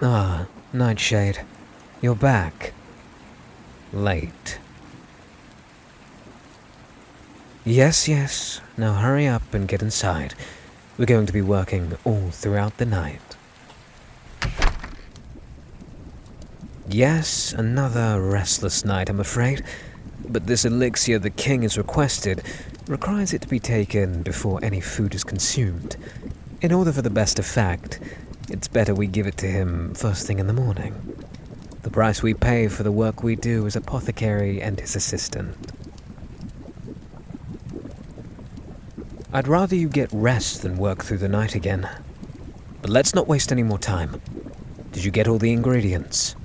Ah, Nightshade. You're back. Late. Yes. Now hurry up and get inside. We're going to be working all throughout the night. Yes, another restless night, I'm afraid. But this elixir the king has requested requires it to be taken before any food is consumed. In order for the best effect, it's better we give it to him first thing in the morning. The price we pay for the work we do as apothecary and his assistant. I'd rather you get rest than work through the night again. But let's not waste any more time. Did you get all the ingredients?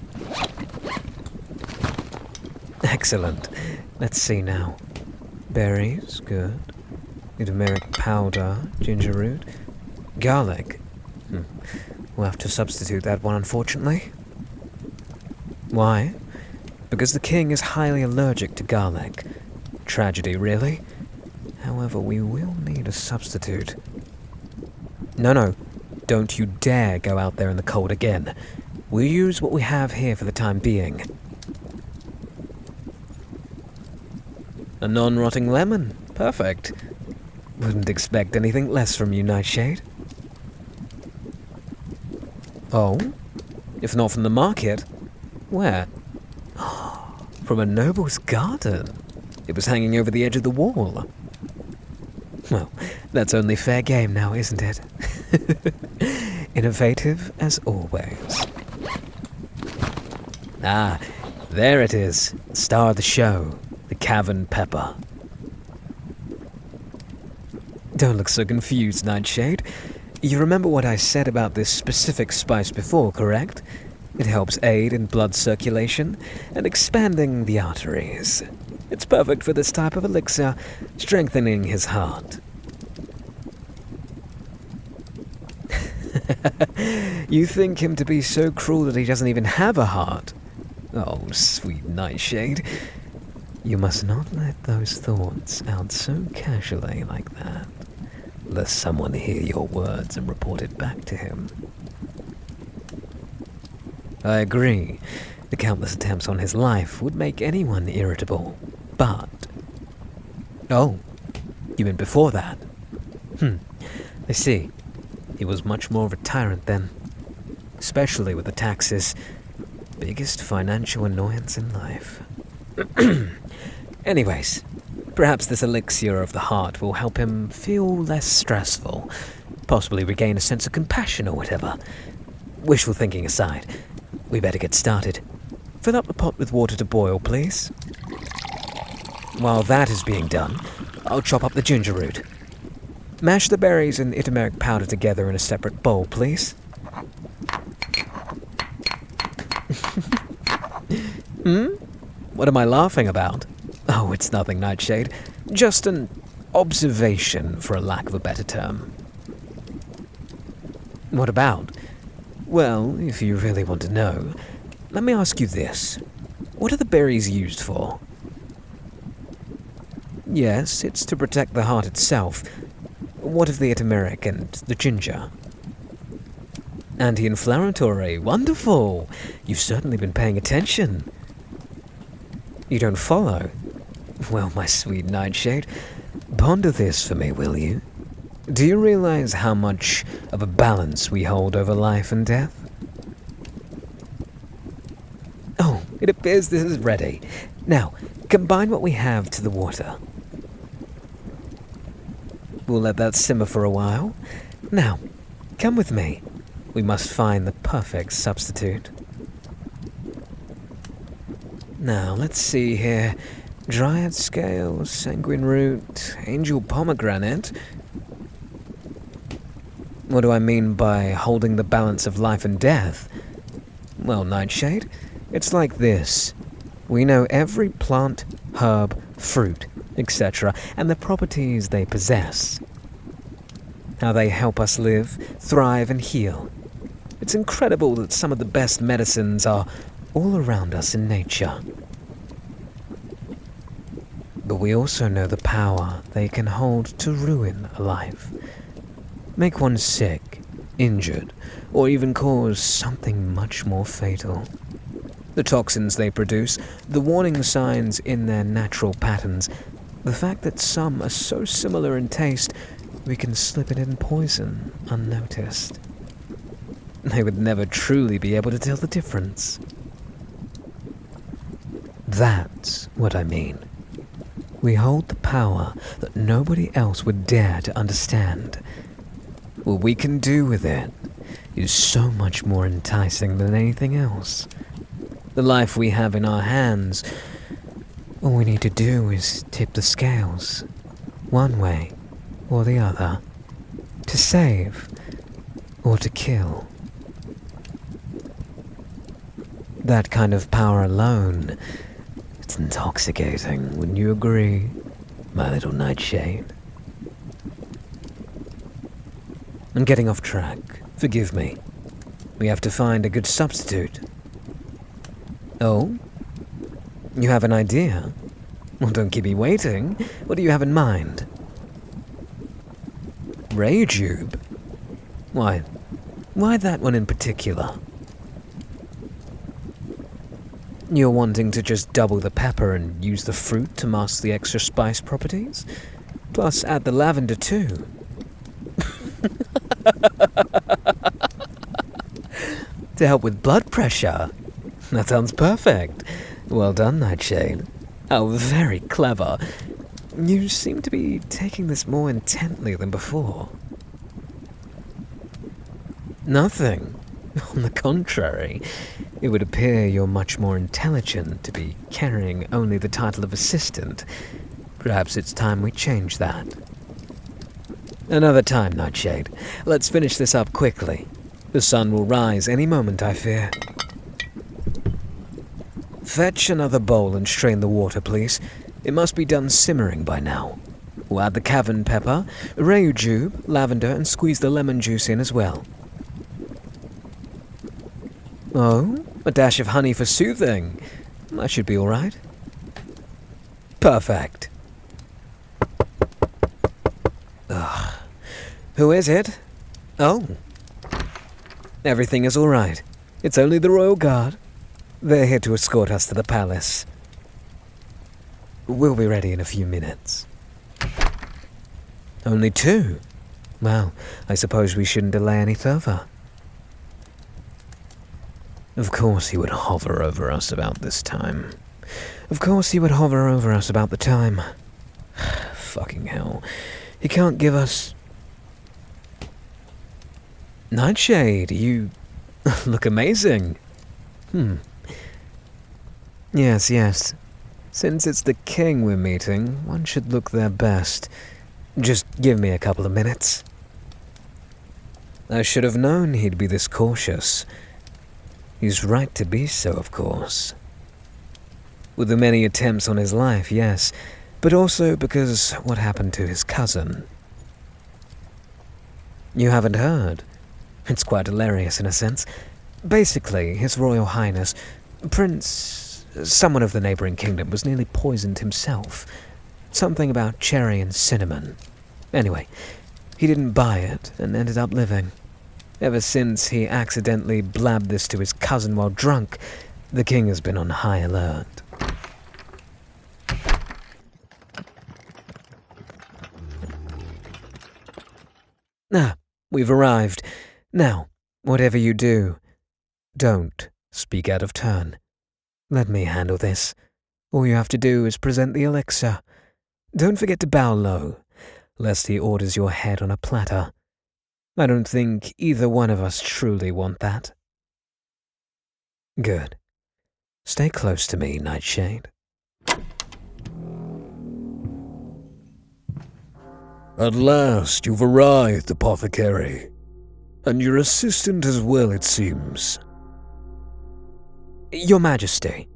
Excellent. Let's see now. Berries, good. Turmeric powder, ginger root, garlic. We'll have to substitute that one, unfortunately. Why? Because the king is highly allergic to garlic. Tragedy, really. However, we will need a substitute. No. Don't you dare go out there in the cold again. We'll use what we have here for the time being. A non-rotting lemon. Perfect. Wouldn't expect anything less from you, Nightshade. Oh? If not from the market? Where? From a noble's garden. It was hanging over the edge of the wall. Well, that's only fair game now, isn't it? Innovative as always. Ah, there it is. Star of the show. The cavern pepper. Don't look so confused, Nightshade. You remember what I said about this specific spice before, correct? It helps aid in blood circulation and expanding the arteries. It's perfect for this type of elixir, strengthening his heart. You think him to be so cruel that he doesn't even have a heart? Oh, sweet Nightshade. You must not let those thoughts out so casually like that, lest someone hear your words and report it back to him. I agree. The countless attempts on his life would make anyone irritable, but... Oh, you mean before that? I see. He was much more of a tyrant then, especially with the taxes. Biggest financial annoyance in life. Anyways, perhaps this elixir of the heart will help him feel less stressful, possibly regain a sense of compassion or whatever. Wishful thinking aside, we better get started. Fill up the pot with water to boil, please. While that is being done, I'll chop up the ginger root. Mash the berries and turmeric powder together in a separate bowl, please. What am I laughing about? Oh, it's nothing, Nightshade. Just an observation, for a lack of a better term. What about? Well, if you really want to know, let me ask you this. What are the berries used for? Yes, it's to protect the heart itself. What of the turmeric and the ginger? Anti-inflammatory. Wonderful! You've certainly been paying attention. You don't follow? Well, my sweet Nightshade, ponder this for me, will you? Do you realize how much of a balance we hold over life and death? Oh, it appears this is ready. Now, combine what we have to the water. We'll let that simmer for a while. Now, come with me. We must find the perfect substitute. Now, let's see here. Dryad scale, sanguine root, angel pomegranate. What do I mean by holding the balance of life and death? Well, Nightshade, it's like this. We know every plant, herb, fruit, etc., and the properties they possess. How they help us live, thrive, and heal. It's incredible that some of the best medicines are all around us in nature. But we also know the power they can hold to ruin a life. Make one sick, injured, or even cause something much more fatal. The toxins they produce, the warning signs in their natural patterns, the fact that some are so similar in taste, we can slip it in poison unnoticed. They would never truly be able to tell the difference. That's what I mean. We hold the power that nobody else would dare to understand. What we can do with it is so much more enticing than anything else. The life we have in our hands, all we need to do is tip the scales, one way or the other, to save or to kill. That kind of power alone, it's intoxicating, wouldn't you agree, my little nightshade? I'm getting off track, forgive me. We have to find a good substitute. Oh? You have an idea? Well, don't keep me waiting. What do you have in mind? Rayjube? Why that one in particular? You're wanting to just double the pepper and use the fruit to mask the extra spice properties? Plus add the lavender too. To help with blood pressure. That sounds perfect. Well done, Nightshade. How very clever. You seem to be taking this more intently than before. Nothing. On the contrary, it would appear you're much more intelligent to be carrying only the title of assistant. Perhaps it's time we change that. Another time, Nightshade. Let's finish this up quickly. The sun will rise any moment, I fear. Fetch another bowl and strain the water, please. It must be done simmering by now. We'll add the cavern pepper, rayjube, lavender, and squeeze the lemon juice in as well. Oh, a dash of honey for soothing. That should be all right. Perfect. Ugh. Who is it? Oh. Everything is all right. It's only the Royal Guard. They're here to escort us to the palace. We'll be ready in a few minutes. Only 2? Well, I suppose we shouldn't delay any further. Of course he would hover over us about this time. Of course he would hover over us about the time. Fucking hell. He can't give us... Nightshade, you look amazing. Yes. Since it's the king we're meeting, one should look their best. Just give me a couple of minutes. I should have known he'd be this cautious. He's right to be so, of course. With the many attempts on his life, yes, but also because what happened to his cousin. You haven't heard? It's quite hilarious in a sense. Basically, His Royal Highness, someone of the neighboring kingdom, was nearly poisoned himself. Something about cherry and cinnamon. Anyway, he didn't buy it and ended up living. Ever since he accidentally blabbed this to his cousin while drunk, the king has been on high alert. We've arrived. Now, whatever you do, don't speak out of turn. Let me handle this. All you have to do is present the elixir. Don't forget to bow low, lest he orders your head on a platter. I don't think either one of us truly want that. Good. Stay close to me, Nightshade. At last you've arrived, Apothecary. And your assistant as well, it seems. Your Majesty,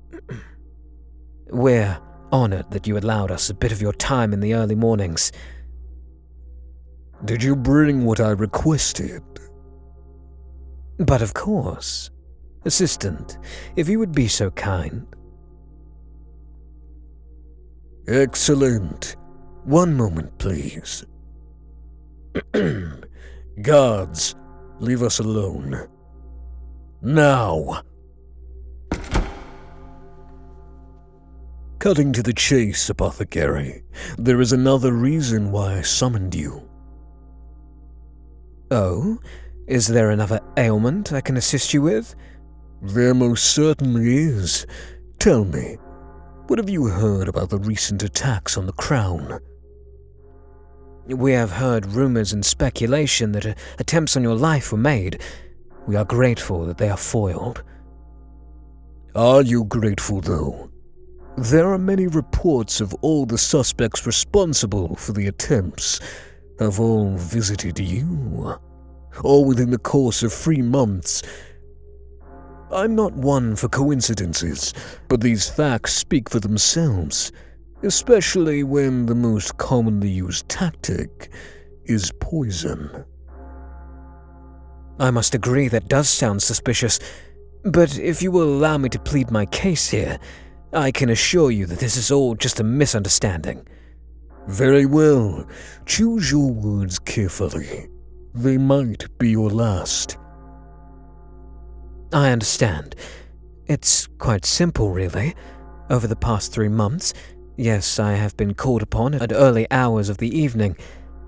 we're honored that you allowed us a bit of your time in the early mornings. Did you bring what I requested? But of course. Assistant, if you would be so kind. Excellent. One moment, please. Guards, Leave us alone. Now! Cutting to the chase, Apothecary, there is another reason why I summoned you. Oh? Is there another ailment I can assist you with? There most certainly is. Tell me, what have you heard about the recent attacks on the Crown? We have heard rumors and speculation that attempts on your life were made. We are grateful that they are foiled. Are you grateful, though? There are many reports of all the suspects responsible for the attempts have all visited you, all within the course of 3 months. I'm not one for coincidences, but these facts speak for themselves, especially when the most commonly used tactic is poison. I must agree that does sound suspicious, but if you will allow me to plead my case here, I can assure you that this is all just a misunderstanding. Very well. Choose your words carefully. They might be your last. I understand. It's quite simple, really. Over the past 3 months, yes, I have been called upon at early hours of the evening.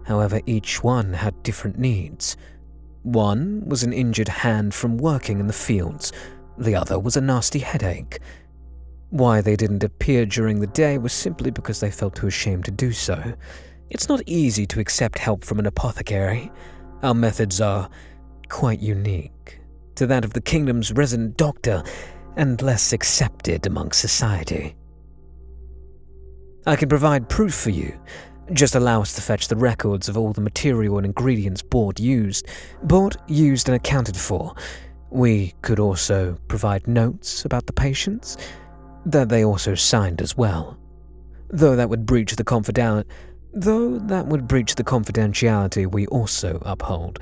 However, each one had different needs. One was an injured hand from working in the fields. The other was a nasty headache. Why they didn't appear during the day was simply because they felt too ashamed to do so. It's not easy to accept help from an apothecary. Our methods are quite unique to that of the kingdom's resident doctor and less accepted among society. I can provide proof for you. Just allow us to fetch the records of all the material and ingredients bought, used, and accounted for. We could also provide notes about the patients that they also signed as well. Though that would breach the confidentiality we also uphold.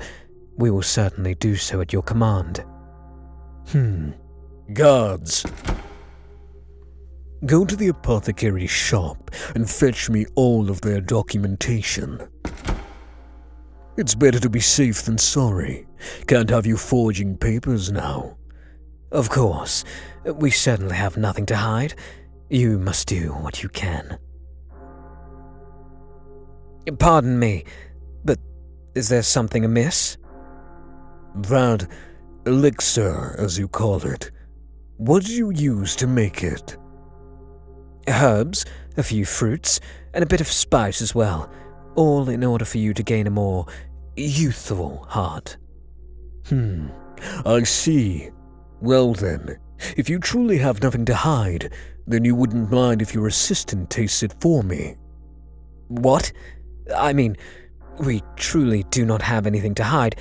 We will certainly do so at your command. Guards, go to the apothecary's shop and fetch me all of their documentation. It's better to be safe than sorry. Can't have you forging papers now. Of course, we certainly have nothing to hide. You must do what you can. Pardon me, but is there something amiss? That elixir, as you call it. What do you use to make it? Herbs, a few fruits, and a bit of spice as well, all in order for you to gain a more youthful heart. I see. Well then, if you truly have nothing to hide, then you wouldn't mind if your assistant tastes it for me. What? I mean, we truly do not have anything to hide.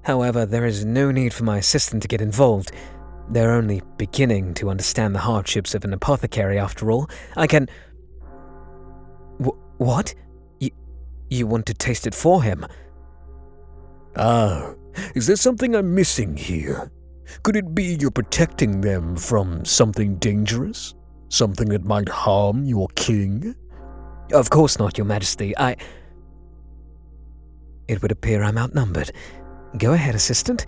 However, there is no need for my assistant to get involved. They're only beginning to understand the hardships of an apothecary after all. I can... What? You want to taste it for him? Ah, is there something I'm missing here? Could it be you're protecting them from something dangerous? Something that might harm your king? Of course not, Your Majesty. It would appear I'm outnumbered. Go ahead, assistant.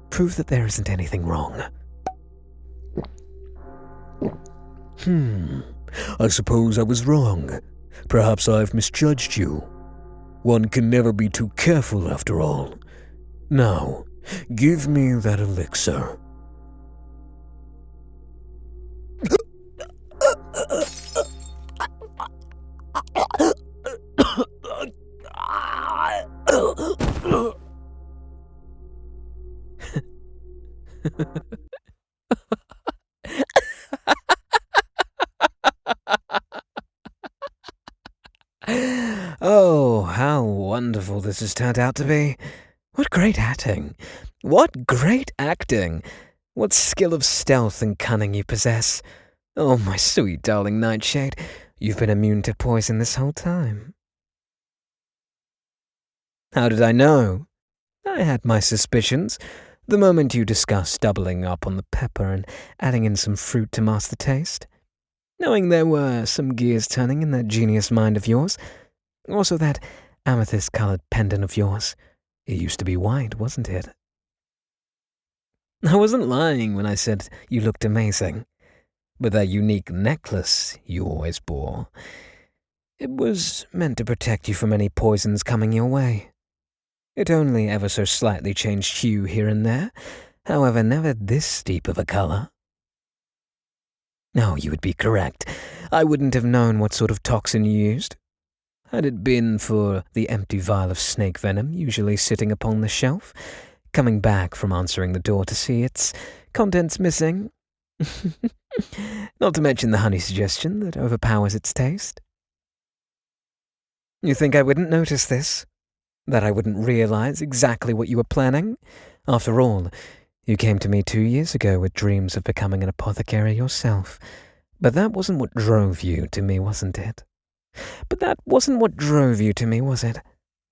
Prove that there isn't anything wrong. I suppose I was wrong. Perhaps I've misjudged you. One can never be too careful after all. Now, give me that elixir. Oh, how wonderful this has turned out to be. What great acting. What great acting. What skill of stealth and cunning you possess. Oh, my sweet darling Nightshade, you've been immune to poison this whole time. How did I know? I had my suspicions. The moment you discussed doubling up on the pepper and adding in some fruit to mask the taste. Knowing there were some gears turning in that genius mind of yours. Also that amethyst-colored pendant of yours. It used to be white, wasn't it? I wasn't lying when I said you looked amazing. But that unique necklace you always bore, it was meant to protect you from any poisons coming your way. It only ever so slightly changed hue here and there, however, never this deep of a color. No, you would be correct. I wouldn't have known what sort of toxin you used. Had it been for the empty vial of snake venom usually sitting upon the shelf, coming back from answering the door to see its contents missing. Not to mention the honey suggestion that overpowers its taste. You think I wouldn't notice this? That I wouldn't realize exactly what you were planning? After all, you came to me 2 years ago with dreams of becoming an apothecary yourself. But that wasn't what drove you to me, wasn't it?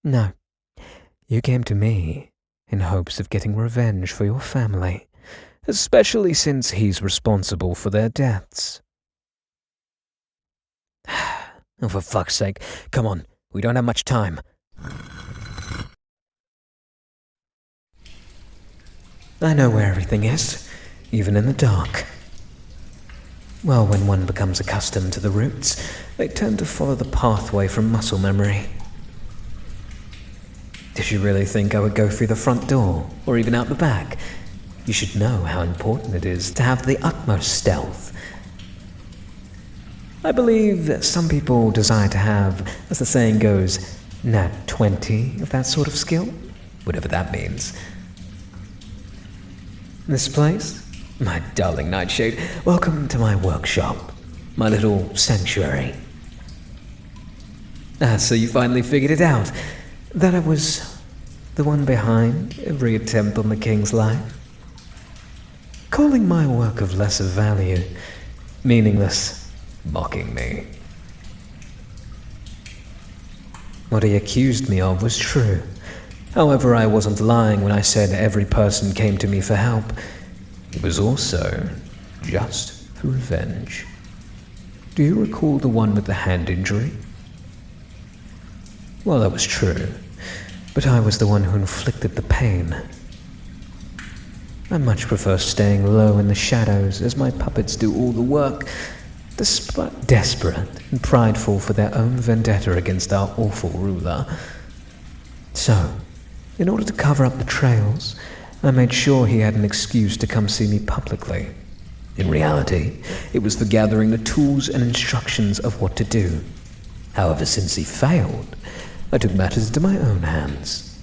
No. You came to me in hopes of getting revenge for your family, especially since he's responsible for their deaths. Oh, for fuck's sake, come on, we don't have much time. I know where everything is, even in the dark. Well, when one becomes accustomed to the routes, they tend to follow the pathway from muscle memory. Did you really think I would go through the front door, or even out the back? You should know how important it is to have the utmost stealth. I believe that some people desire to have, as the saying goes, nat 20 of that sort of skill, whatever that means. This place? My darling Nightshade, welcome to my workshop, my little sanctuary. So you finally figured it out, that I was the one behind every attempt on the king's life? Calling my work of lesser value, meaningless, mocking me. What he accused me of was true. However, I wasn't lying when I said every person came to me for help. It was also just for revenge. Do you recall the one with the hand injury? Well, that was true, but I was the one who inflicted the pain. I much prefer staying low in the shadows as my puppets do all the work, despite desperate and prideful for their own vendetta against our awful ruler. So, in order to cover up the trails, I made sure he had an excuse to come see me publicly. In reality, it was for gathering the tools and instructions of what to do. However, since he failed, I took matters into my own hands.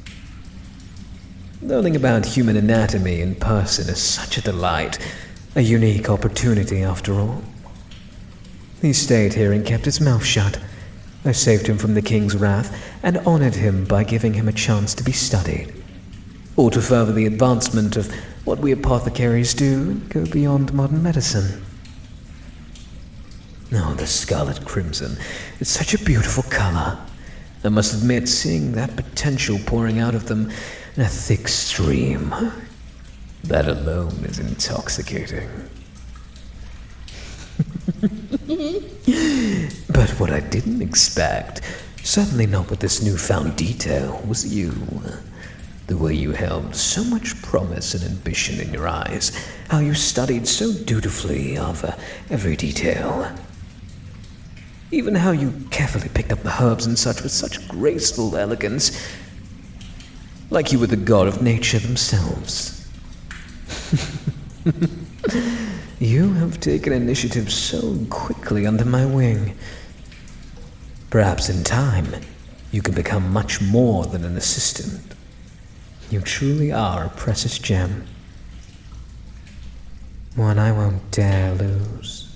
Learning about human anatomy in person is such a delight, a unique opportunity after all. He stayed here and kept his mouth shut. I saved him from the king's wrath and honored him by giving him a chance to be studied, or to further the advancement of what we apothecaries do and go beyond modern medicine. Oh, the scarlet crimson. It's such a beautiful color. I must admit, seeing that potential pouring out of them in a thick stream, that alone is intoxicating. But what I didn't expect, certainly not with this newfound detail, was you. The way you held so much promise and ambition in your eyes, how you studied so dutifully of every detail. Even how you carefully picked up the herbs and such with such graceful elegance, like you were the god of nature themselves. You have taken initiative so quickly under my wing. Perhaps in time, you can become much more than an assistant. You truly are a precious gem. One I won't dare lose.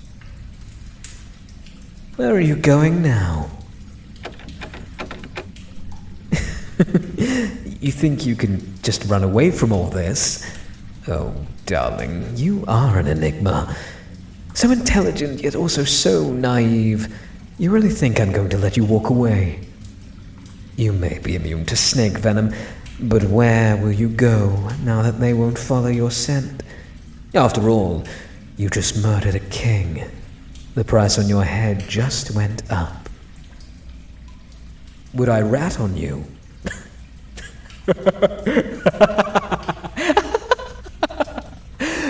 Where are you going now? You think you can just run away from all this? Oh, darling, you are an enigma. So intelligent, yet also so naive. You really think I'm going to let you walk away? You may be immune to snake venom, but where will you go now that they won't follow your scent? After all, you just murdered a king. The price on your head just went up. Would I rat on you?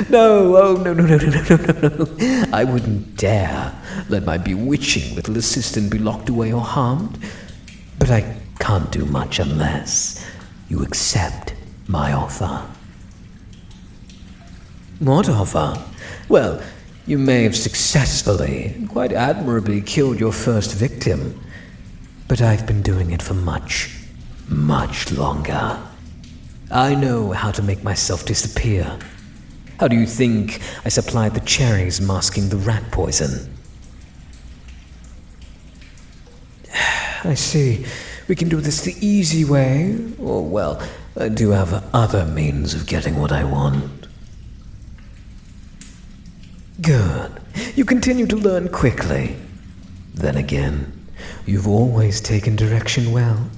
No, oh, no, no, no, no, no, no, no. I wouldn't dare let my bewitching little assistant be locked away or harmed. But I can't do much unless you accept my offer. What offer? Well, you may have successfully and quite admirably killed your first victim, but I've been doing it for much, much longer. I know how to make myself disappear. How do you think I supplied the cherries masking the rat poison? I see. We can do this the easy way, or, well, I do have other means of getting what I want. Good. You continue to learn quickly. Then again, you've always taken direction well,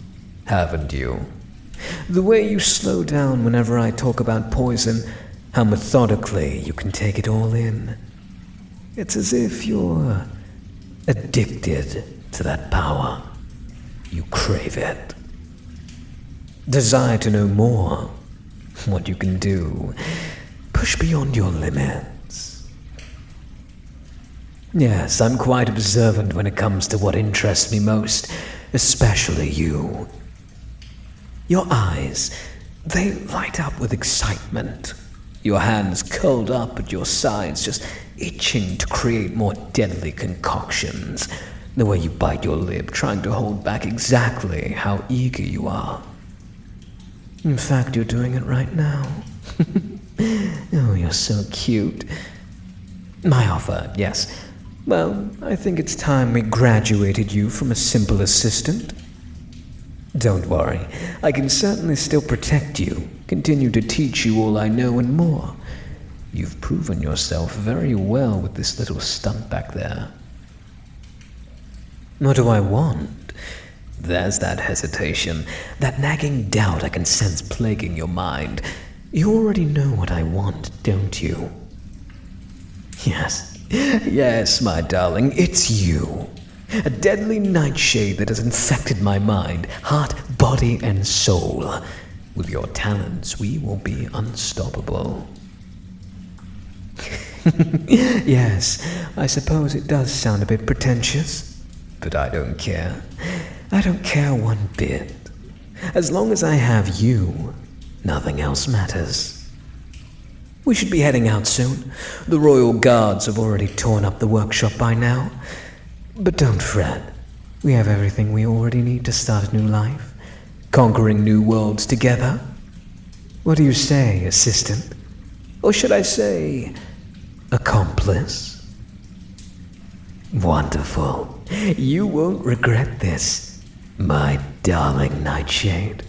haven't you? The way you slow down whenever I talk about poison, how methodically you can take it all in. It's as if you're addicted to that power. You crave it. Desire to know more, what you can do. Push beyond your limits. Yes, I'm quite observant when it comes to what interests me most, especially you. Your eyes, they light up with excitement. Your hands curled up at your sides, just itching to create more deadly concoctions. The way you bite your lip, trying to hold back exactly how eager you are. In fact, you're doing it right now. Oh, you're so cute. My offer, yes. Well, I think it's time we graduated you from a simple assistant. Don't worry, I can certainly still protect you, continue to teach you all I know and more. You've proven yourself very well with this little stunt back there. What do I want? There's that hesitation, that nagging doubt I can sense plaguing your mind. You already know what I want, don't you? Yes, my darling, it's you. A deadly nightshade that has infected my mind, heart, body, and soul. With your talents, we will be unstoppable. Yes, I suppose it does sound a bit pretentious, but I don't care. I don't care one bit. As long as I have you, nothing else matters. We should be heading out soon. The royal guards have already torn up the workshop by now. But don't fret. We have everything we already need to start a new life. Conquering new worlds together. What do you say, assistant? Or should I say, accomplice? Wonderful. You won't regret this, my darling Nightshade.